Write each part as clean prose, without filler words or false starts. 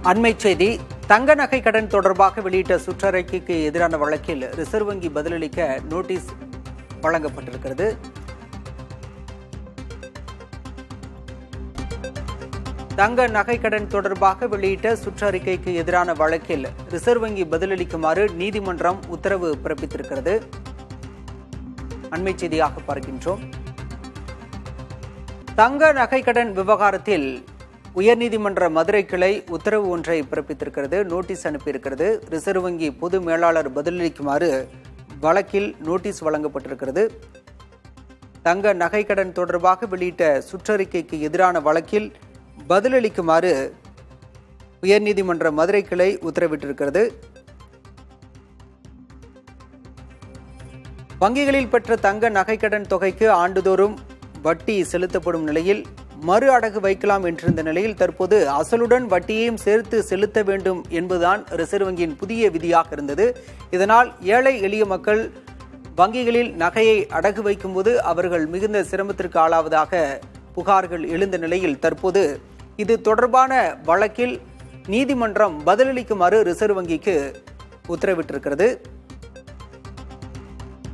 அண்மை செய்தி. தங்க நகை கடன் தொடர்பாக வெளியிட்ட சுற்றறிக்கைக்கு எதிரான வழக்கில் ரிசர்வ் வங்கி பதிலளிக்க நோட்டீஸ் வழங்கப்பட்டிருக்கிறது. தங்க நகை கடன் தொடர்பாக வெளியிட்ட சுற்றறிக்கைக்கு எதிரான வழக்கில் ரிசர்வ் வங்கி பதிலளிக்குமாறு நீதிமன்றம் உத்தரவு பிறப்பித்திருக்கிறது. அண்மை செய்தியாக பார்க்கின்றோம். தங்க நகை கடன் விவகாரத்தில் உயர்நீதிமன்ற மதுரை கிளை உத்தரவு ஒன்றை பிறப்பித்திருக்கிறது, நோட்டீஸ் அனுப்பியிருக்கிறது. ரிசர்வ் வங்கி பொது மேலாளர் பதிலளிக்குமாறு வழக்கில் நோட்டீஸ் வழங்கப்பட்டிருக்கிறது. தங்க நகை கடன் தொடர்பாக வெளியிட்ட சுற்றறிக்கைக்கு எதிரான வழக்கில் பதிலளிக்குமாறு உயர்நீதிமன்ற மதுரை கிளை உத்தரவிட்டிருக்கிறது. வங்கிகளில் பெற்ற தங்க நகை கடன் தொகைக்கு ஆண்டுதோறும் வட்டி செலுத்தப்படும் நிலையில் மறு அடகு வைக்கலாம் என்றிருந்த நிலையில் தற்போது அசலுடன் வட்டியையும் சேர்த்து செலுத்த வேண்டும் என்பதுதான் ரிசர்வ் வங்கியின் புதிய விதியாக இருந்தது. இதனால் ஏழை எளிய மக்கள் வங்கிகளில் நகையை அடகு வைக்கும்போது அவர்கள் மிகுந்த சிரமத்திற்கு ஆளாவதாக புகார்கள் எழுந்த நிலையில் தற்போது இது தொடர்பான வழக்கில் நீதிமன்றம் பதிலளிக்குமாறு ரிசர்வ் வங்கிக்கு உத்தரவிட்டிருக்கிறது.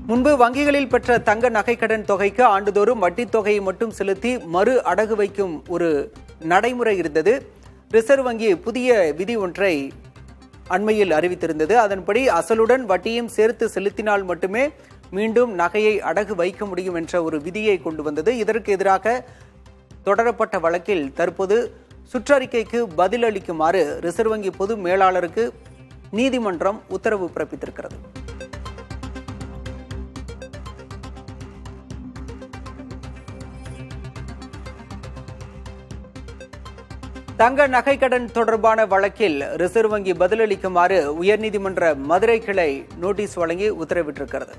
முன்பு வங்கிகளில் பெற்ற தங்க நகை கடன் தொகைக்கு ஆண்டுதோறும் வட்டித் தொகையை மட்டும் செலுத்தி மறு அடகு வைக்கும் ஒரு நடைமுறை இருந்தது. ரிசர்வ் வங்கி புதிய விதி ஒன்றை அண்மையில் அறிவித்திருந்தது. அதன்படி அசலுடன் வட்டியும் சேர்த்து செலுத்தினால் மட்டுமே மீண்டும் நகையை அடகு வைக்க முடியும் என்ற ஒரு விதியை கொண்டு வந்தது. இதற்கு எதிராக தொடரப்பட்ட வழக்கில் தற்போது சுற்றறிக்கைக்கு பதிலளிக்குமாறு ரிசர்வ் வங்கி பொது மேலாளருக்கு நீதிமன்றம் உத்தரவு பிறப்பித்திருக்கிறது. தங்க நகை கடன் தொடர்பான வழக்கில் ரிசர்வ் வங்கி பதிலளிக்குமாறு உயர்நீதிமன்ற மதுரை கிளை நோட்டீஸ் வழங்கி உத்தரவிட்டிருக்கிறது.